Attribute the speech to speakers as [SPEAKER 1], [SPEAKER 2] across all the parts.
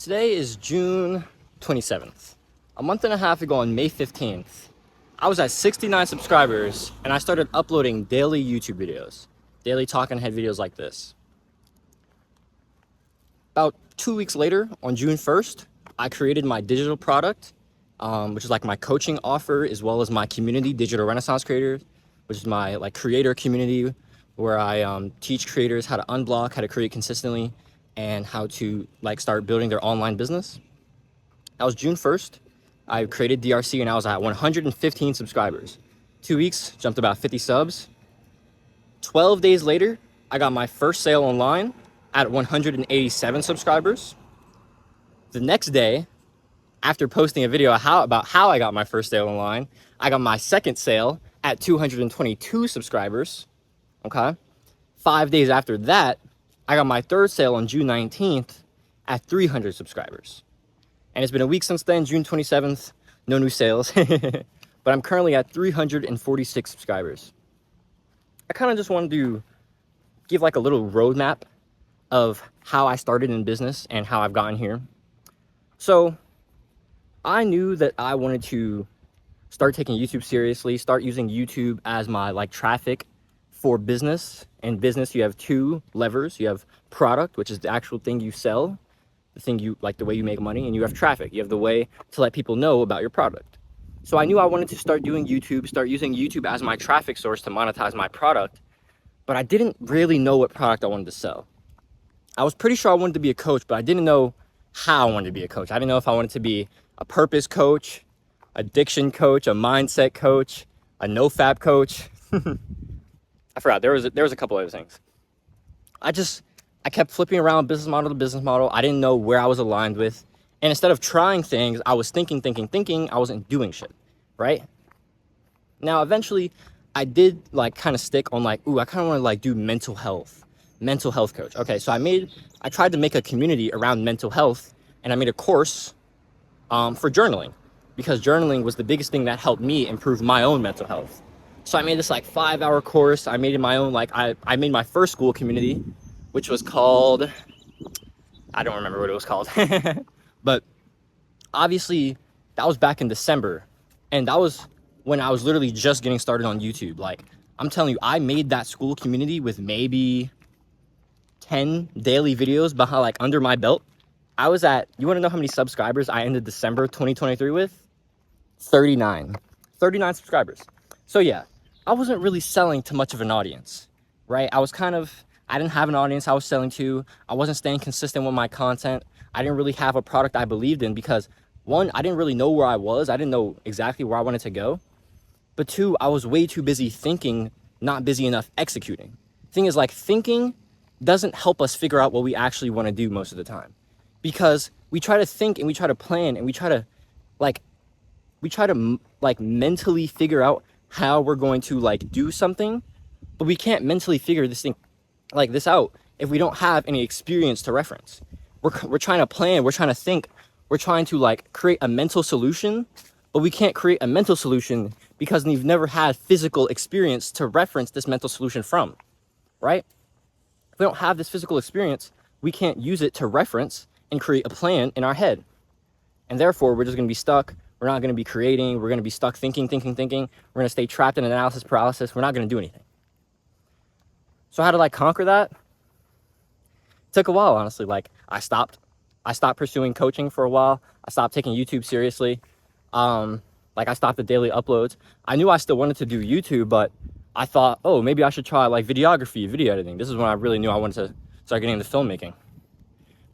[SPEAKER 1] Today is June 27th. A month and a half ago on May 15th, I was at 69 subscribers and I started uploading daily YouTube videos, daily talking head videos like this. About 2 weeks later, on June 1st, I created my digital product, which is like my coaching offer, as well as my community, Digital Renaissance Creators, which is my creator community where I teach creators how to unblock, how to create consistently, and how to start building their online business. That was June 1st. I created DRC and I was at 115 subscribers. 2 weeks, jumped about 50 subs. 12 days later, I got my first sale online at 187 subscribers. The next day, after posting a video about how I got my first sale online, I got my second sale at 222 subscribers. Okay. 5 days after that, I got my third sale on June 19th at 300 subscribers. And it's been a week since then, June 27th, no new sales. But I'm currently at 346 subscribers. I kind of just wanted to give a little roadmap of how I started in business and how I've gotten here. So I knew that I wanted to start taking YouTube seriously, start using YouTube as my traffic for business. In business, you have two levers. You have product, which is the actual thing you sell, the thing you the way you make money, and you have traffic. You have the way to let people know about your product. So I knew I wanted to start doing YouTube, start using YouTube as my traffic source to monetize my product, but I didn't really know what product I wanted to sell. I was pretty sure I wanted to be a coach, but I didn't know how I wanted to be a coach. I didn't know if I wanted to be a purpose coach, addiction coach, a mindset coach, a no-fap coach. I forgot, there was a couple other things. I kept flipping around business model to business model. I didn't know where I was aligned with. And instead of trying things, I was thinking. I wasn't doing shit, right? Now, eventually, I did kind of stick on ooh, I kind of want to do mental health coach. Okay, so I tried to make a community around mental health, and I made a course for journaling, because journaling was the biggest thing that helped me improve my own mental health. So I made this 5-hour course. I made it my own, I made my first school community, which was called, I don't remember what it was called. But obviously that was back in December. And that was when I was literally just getting started on YouTube. I'm telling you, I made that school community with maybe 10 daily videos behind, under my belt. I was at, you want to know how many subscribers I ended December 2023 with? 39 subscribers. So yeah, I wasn't really selling to much of an audience, right? I didn't have an audience I was selling to. I wasn't staying consistent with my content. I didn't really have a product I believed in because, one, I didn't really know where I was. I didn't know exactly where I wanted to go. But two, I was way too busy thinking, not busy enough executing. Thing is, thinking doesn't help us figure out what we actually want to do most of the time. Because we try to think and we try to plan and we try to mentally figure out how we're going to do something, but we can't mentally figure this thing this out if we don't have any experience to reference. We're trying to plan, we're trying to think, we're trying to create a mental solution, but we can't create a mental solution because we've never had physical experience to reference this mental solution from, right? If we don't have this physical experience, we can't use it to reference and create a plan in our head. And therefore, we're just going to be stuck. We're not going to be creating. We're going to be stuck thinking. We're going to stay trapped in analysis paralysis. We're not going to do anything. So how did I conquer that? It took a while, honestly. I stopped pursuing coaching for a while. I stopped taking YouTube seriously. I stopped the daily uploads. I knew I still wanted to do YouTube, but I thought, oh, maybe I should try videography, video editing. This is when I really knew I wanted to start getting into filmmaking.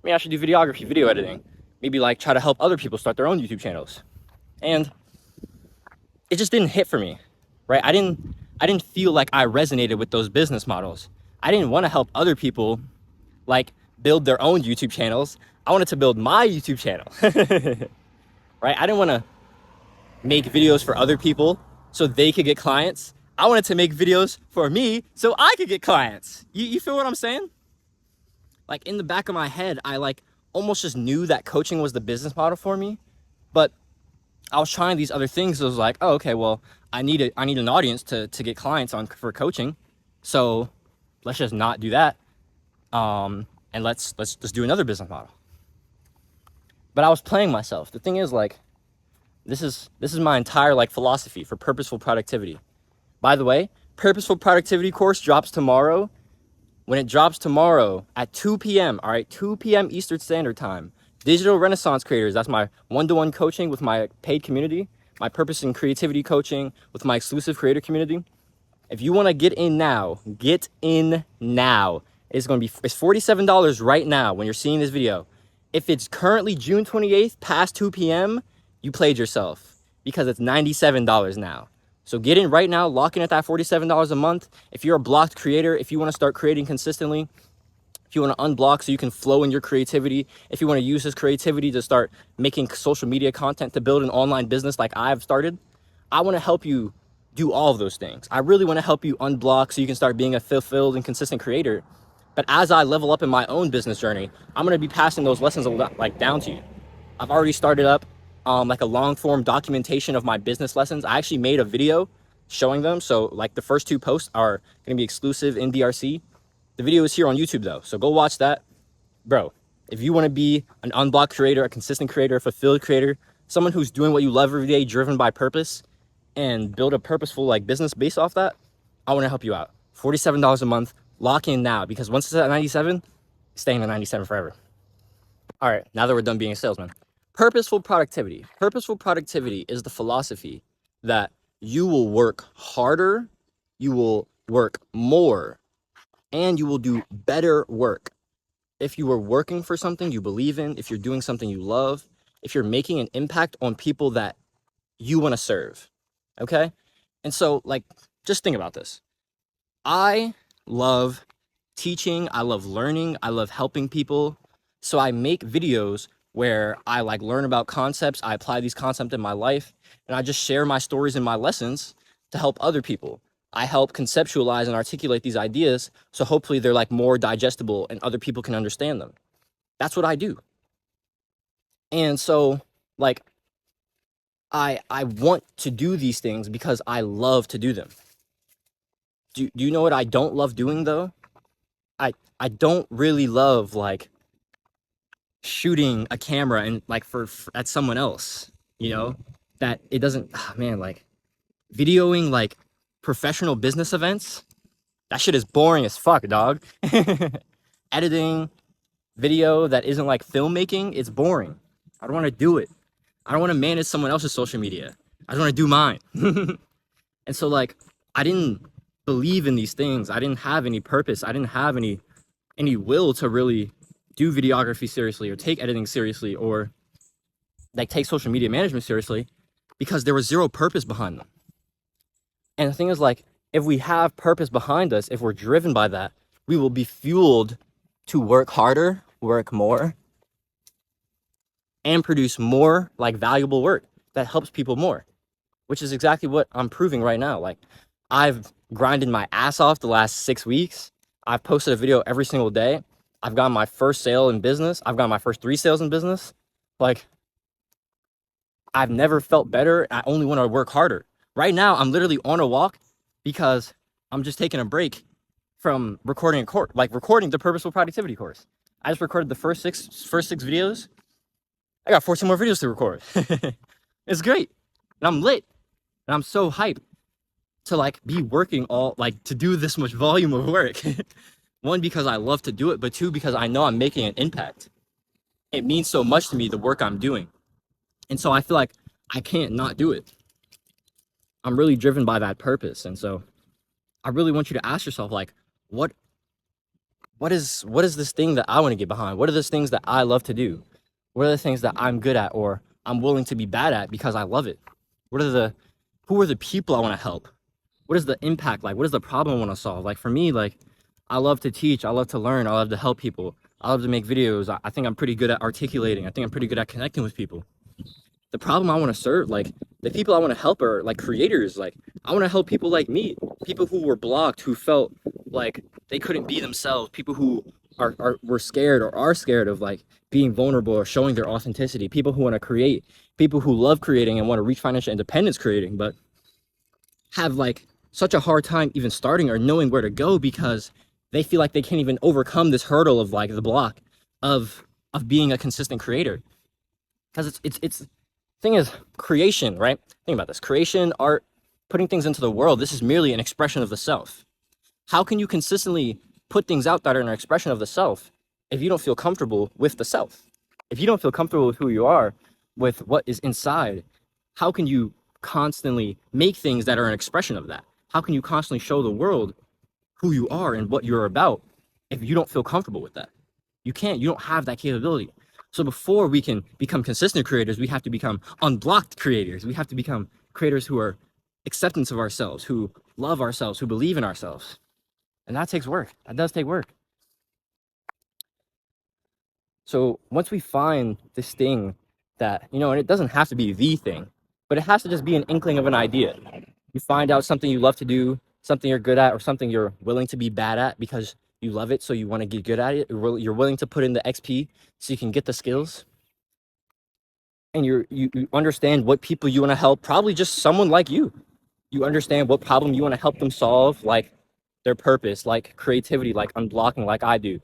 [SPEAKER 1] Maybe I should do videography, video editing. Maybe try to help other people start their own YouTube channels. And it just didn't hit for me, right? I didn't feel like I resonated with those business models. I didn't want to help other people build their own YouTube channels. I wanted to build my YouTube channel, right? I didn't want to make videos for other people so they could get clients. I wanted to make videos for me so I could get clients. You feel what I'm saying? In the back of my head, I almost just knew that coaching was the business model for me, but I was trying these other things. I was oh, okay, well, I need an audience to get clients for coaching. So let's just not do that. And let's just do another business model. but I was playing myself. The thing is, like, this is my entire like philosophy for purposeful productivity. By the way, purposeful productivity course drops tomorrow. When it drops tomorrow at 2 p.m., all right, 2 p.m. Eastern Standard Time, Digital Renaissance Creators, that's my one-to-one coaching with my paid community, my purpose and creativity coaching with my exclusive creator community. If you want to get in now, get in now. It's $47 right now when you're seeing this video. If it's currently June 28th past 2 p.m., you played yourself because it's $97 now. So get in right now, lock in at that $47 a month. If you're a blocked creator, if you want to start creating consistently, if you want to unblock so you can flow in your creativity, if you want to use this creativity to start making social media content to build an online business like I've started, I want to help you do all of those things. I really want to help you unblock so you can start being a fulfilled and consistent creator. But as I level up in my own business journey, I'm going to be passing those lessons like down to you. I've already started up like a long form documentation of my business lessons. I actually made a video showing them. So like the first 2 posts are going to be exclusive in DRC. The video is here on YouTube though. So go watch that. Bro, if you want to be an unblocked creator, a consistent creator, a fulfilled creator, someone who's doing what you love every day, driven by purpose, and build a purposeful like business based off that, I want to help you out. $47 a month. Lock in now, because once it's at 97, it's staying at 97 forever. All right, now that we're done being a salesman. Purposeful productivity. Purposeful productivity is the philosophy that you will work harder, you will work more, and you will do better work. If you are working for something you believe in, if you're doing something you love, if you're making an impact on people that you want to serve, okay? And so, like, just think about this. I love teaching, I love learning, I love helping people. So I make videos where I like learn about concepts, I apply these concepts in my life, and I just share my stories and my lessons to help other people. I help conceptualize and articulate these ideas so hopefully they're like more digestible and other people can understand them. That's what I do. And so like I want to do these things because I love to do them. Do you know what I don't love doing though? I don't really love like shooting a camera and like for at someone else, you know, that it doesn't, man, like videoing like professional business events, that shit is boring as fuck, dog. Editing video that isn't like filmmaking, it's boring. I don't want to do it. I don't want to manage someone else's social media. I just want to do mine. And so like I didn't believe in these things. I didn't have any purpose. I didn't have any will to really do videography seriously or take editing seriously or like take social media management seriously because there was zero purpose behind them. And the thing is, like, if we have purpose behind us, if we're driven by that, we will be fueled to work harder, work more, and produce more like valuable work that helps people more, which is exactly what I'm proving right now. Like, I've grinded my ass off the last 6 weeks. I've posted a video every single day. I've gotten my first sale in business. I've gotten my first 3 sales in business. Like, I've never felt better. I only want to work harder. Right now, I'm literally on a walk because I'm just taking a break from recording a course, like recording the Purposeful Productivity course. I just recorded the first six videos. I got 14 more videos to record. It's great. And I'm lit. And I'm so hyped to like be working all, like to do this much volume of work. 1, because I love to do it, but 2, because I know I'm making an impact. It means so much to me, the work I'm doing. And so I feel like I can't not do it. I'm really driven by that purpose. And so I really want you to ask yourself, like, what is this thing that I want to get behind? What are those things that I love to do? What are the things that I'm good at or I'm willing to be bad at because I love it? Who are the people I want to help? What is the impact like? What is the problem I want to solve? Like for me, like I love to teach, I love to learn, I love to help people, I love to make videos. I think I'm pretty good at articulating. I think I'm pretty good at connecting with people. The problem I want to serve, like the people I want to help are like creators. Like I want to help people like me, people who were blocked, who felt like they couldn't be themselves, people who were scared or are scared of like being vulnerable or showing their authenticity, people who want to create, people who love creating and want to reach financial independence creating, but have like such a hard time even starting or knowing where to go because they feel like they can't even overcome this hurdle of like the block of being a consistent creator. Because it's thing is creation, right? Think about this: creation, art, putting things into the world. This is merely an expression of the self. How can you consistently put things out that are an expression of the self if you don't feel comfortable with the self? If you don't feel comfortable with who you are, with what is inside, how can you constantly make things that are an expression of that? How can you constantly show the world who you are and what you're about if you don't feel comfortable with that? You can't. You don't have that capability. So before we can become consistent creators, we have to become unblocked creators. We have to become creators who are acceptance of ourselves, who love ourselves, who believe in ourselves. And that takes work. That does take work. So once we find this thing that, and it doesn't have to be the thing, but it has to just be an inkling of an idea. You find out something you love to do, something you're good at, or something you're willing to be bad at because you love it, so you want to get good at it. You're willing to put in the XP so you can get the skills. And you understand what people you want to help, probably just someone like you. You understand what problem you want to help them solve, like their purpose, like creativity, like unblocking, like I do,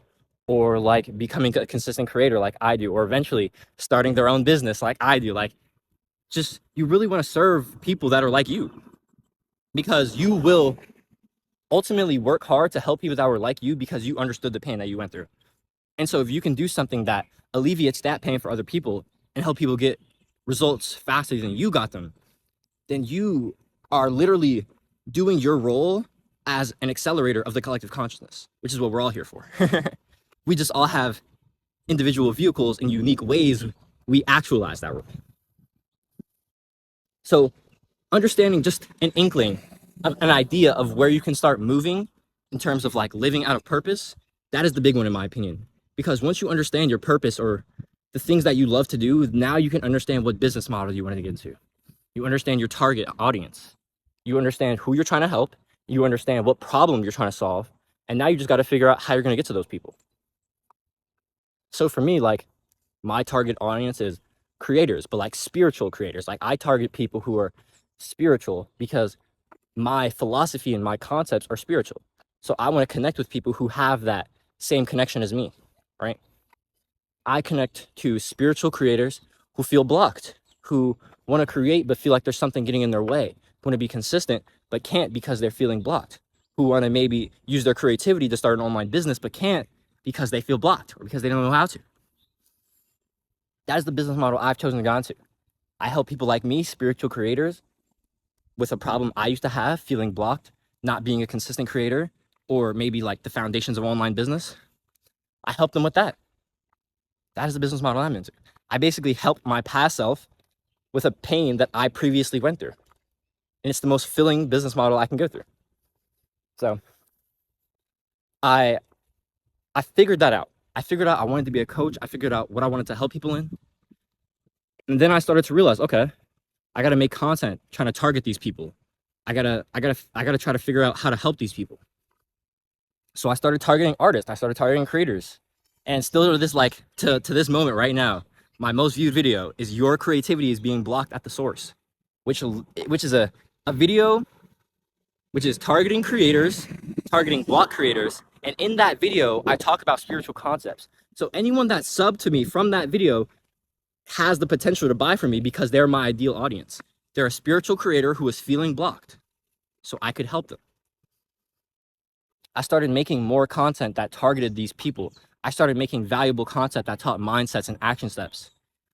[SPEAKER 1] or like becoming a consistent creator, like I do, or eventually starting their own business, like I do. Like, just, you really want to serve people that are like you, because you will ultimately work hard to help people that were like you because you understood the pain that you went through. And so if you can do something that alleviates that pain for other people and help people get results faster than you got them, then you are literally doing your role as an accelerator of the collective consciousness, which is what we're all here for. We just all have individual vehicles in unique ways we actualize that role. So understanding just an inkling, an idea of where you can start moving in terms of like living out of purpose, that is the big one in my opinion. Because once you understand your purpose or the things that you love to do, now you can understand what business model you want to get into. You understand your target audience. You understand who you're trying to help. You understand what problem you're trying to solve. And now you just got to figure out how you're going to get to those people. So for me, like, my target audience is creators, but like spiritual creators. Like, I target people who are spiritual because my philosophy and my concepts are spiritual. So I want to connect with people who have that same connection as me, right? I connect to spiritual creators who feel blocked, who want to create but feel like there's something getting in their way, who want to be consistent but can't because they're feeling blocked, who want to maybe use their creativity to start an online business but can't because they feel blocked or because they don't know how to. That is the business model I've chosen to go into. I help people like me, spiritual creators, with a problem I used to have, feeling blocked, not being a consistent creator, or maybe like the foundations of online business. I help them with that. That is the business model I'm into. I basically help my past self with a pain that I previously went through. And it's the most filling business model I can go through. So I figured that out. I figured out I wanted to be a coach. I figured out what I wanted to help people in. And then I started to realize, okay, I got to make content trying to target these people. I gotta try to figure out how to help these people. So I started targeting artists. I started targeting creators. And still to this, like, to this moment right now, my most viewed video is "Your creativity is being blocked at the source," which is a video which is targeting creators, targeting block creators. And in that video, I talk about spiritual concepts. So anyone that subbed to me from that video has the potential to buy from me because they're my ideal audience. They're a spiritual creator who is feeling blocked, so I could help them. I started making more content that targeted these people. I started making valuable content that taught mindsets and action steps.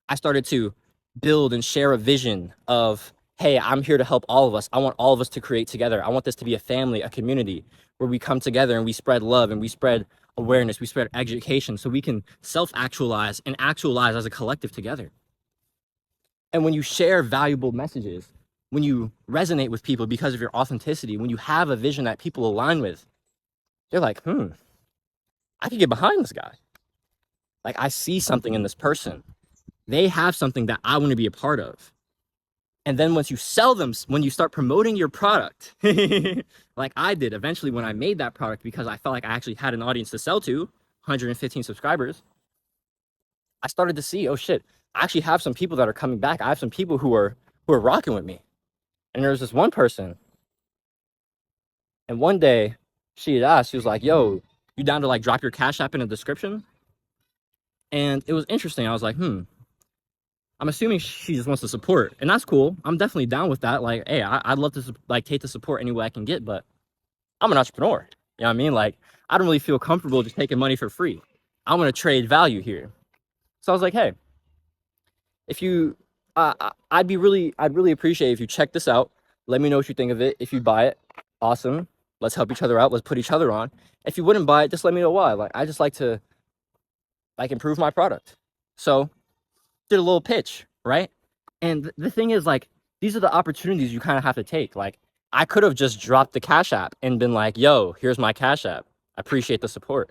[SPEAKER 1] I started to build and share a vision of, hey, I'm here to help all of us. I want all of us to create together. I want this to be a family, a community where we come together and we spread love and we spread awareness, we spread education so we can self-actualize and actualize as a collective together. And when you share valuable messages, when you resonate with people because of your authenticity, when you have a vision that people align with, they're like, I can get behind this guy. Like, I see something in this person. They have something that I want to be a part of. And then once you sell them, when you start promoting your product, like I did eventually when I made that product because I felt like I actually had an audience to sell to, 115 subscribers, I started to see, oh shit, I actually have some people that are coming back. I have some people who are rocking with me. And there was this one person, and one day she had asked, she was like, yo, you down to like drop your Cash App in the description? And it was interesting. I was like, I'm assuming she just wants to support, and that's cool. I'm definitely down with that. Like, hey, I'd love to like take the support any way I can get, but I'm an entrepreneur. You know what I mean? Like, I don't really feel comfortable just taking money for free. I want to trade value here. So I was like, hey, if you, I'd really appreciate if you check this out. Let me know what you think of it. If you buy it, awesome. Let's help each other out. Let's put each other on. If you wouldn't buy it, just let me know why. Like, I just like to like improve my product. So did a little pitch, right? And the thing is, like, these are the opportunities you kind of have to take. Like, I could have just dropped the Cash App and been like, yo, here's my Cash App. I appreciate the support.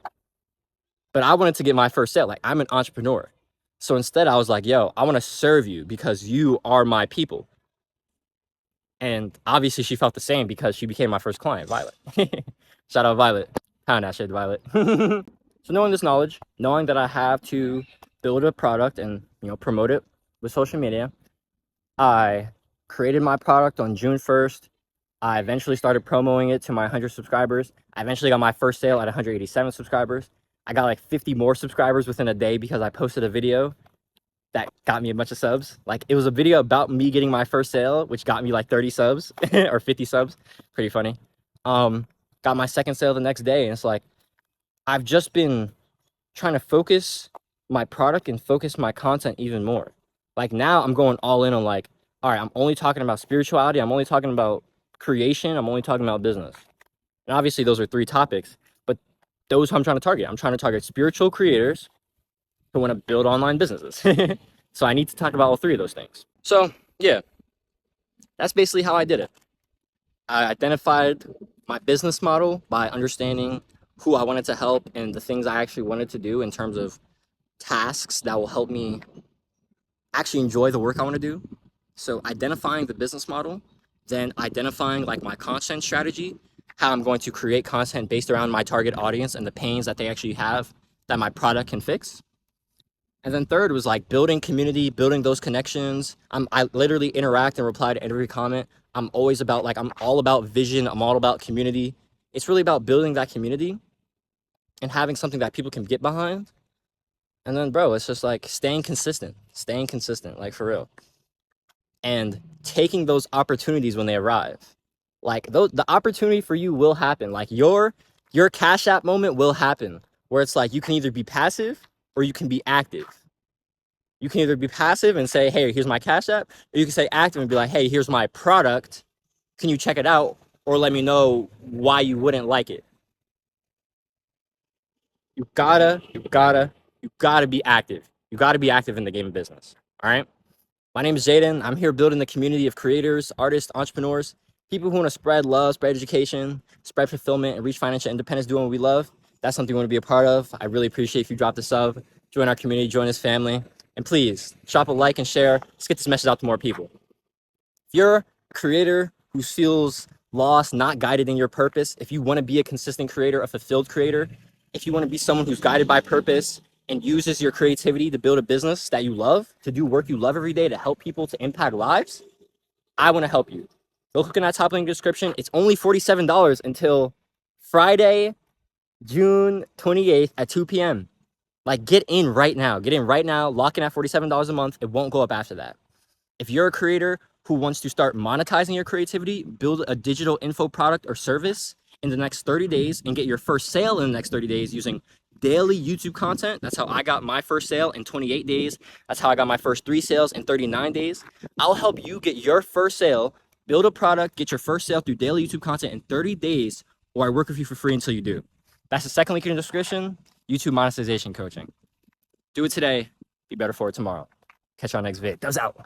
[SPEAKER 1] But I wanted to get my first sale. Like, I'm an entrepreneur. So instead, I was like, yo, I want to serve you because you are my people. And obviously, she felt the same because she became my first client, Violet. Shout out, Violet. Pound that shit, Violet. So knowing this knowledge, knowing that I have to build a product and, you know, promote it with social media, I created my product on June 1st. I eventually started promoting it to my 100 subscribers. I eventually got my first sale at 187 subscribers. I got like 50 more subscribers within a day because I posted a video that got me a bunch of subs. Like, it was a video about me getting my first sale, which got me like 30 subs or 50 subs. Pretty funny. Got my second sale the next day. And it's like, I've just been trying to focus my product and focus my content even more. Like, now I'm going all in on like, all right, I'm only talking about spirituality. I'm only talking about creation. I'm only talking about business. And obviously those are 3 topics, but those who I'm trying to target. I'm trying to target spiritual creators who want to build online businesses. So I need to talk about all 3 of those things. So yeah, that's basically how I did it. I identified my business model by understanding who I wanted to help and the things I actually wanted to do in terms of tasks that will help me actually enjoy the work I want to do. So identifying the business model, then identifying like my content strategy, how I'm going to create content based around my target audience and the pains that they actually have that my product can fix. And then third was like building community, building those connections. I literally interact and reply to every comment. I'm always about like, I'm all about vision. I'm all about community. It's really about building that community and having something that people can get behind. And then, bro, it's just like staying consistent, like for real. And taking those opportunities when they arrive. Like the opportunity for you will happen. Like your Cash App moment will happen where it's like, you can either be passive or you can be active. You can either be passive and say, hey, here's my Cash App, or you can say active and be like, hey, here's my product. Can you check it out? Or let me know why you wouldn't like it. You gotta be active. You gotta be active in the game of business. All right. My name is Jaden. I'm here building the community of creators, artists, entrepreneurs, people who want to spread love, spread education, spread fulfillment, and reach financial independence doing what we love. That's something we want to be a part of. I really appreciate if you drop the sub, join our community, join this family, and please drop a like and share. Let's get this message out to more people. If you're a creator who feels lost, not guided in your purpose, if you want to be a consistent creator, a fulfilled creator, if you want to be someone who's guided by purpose and uses your creativity to build a business that you love, to do work you love every day, to help people, to impact lives, I want to help you. Go click on that top link in the description. It's only $47 until Friday, June 28th at 2 p.m. Like, get in right now. Get in right now. Lock in at $47 a month. It won't go up after that. If you're a creator who wants to start monetizing your creativity, build a digital info product or service in the next 30 days and get your first sale in the next 30 days using daily YouTube content. That's how I got my first sale in 28 days. That's how I got my first 3 sales in 39 days. I'll help you get your first sale, build a product, get your first sale through daily YouTube content in 30 days, or I work with you for free until you do. That's the second link in the description, YouTube monetization coaching. Do it today, be better for it tomorrow. Catch you on next vid. Does out.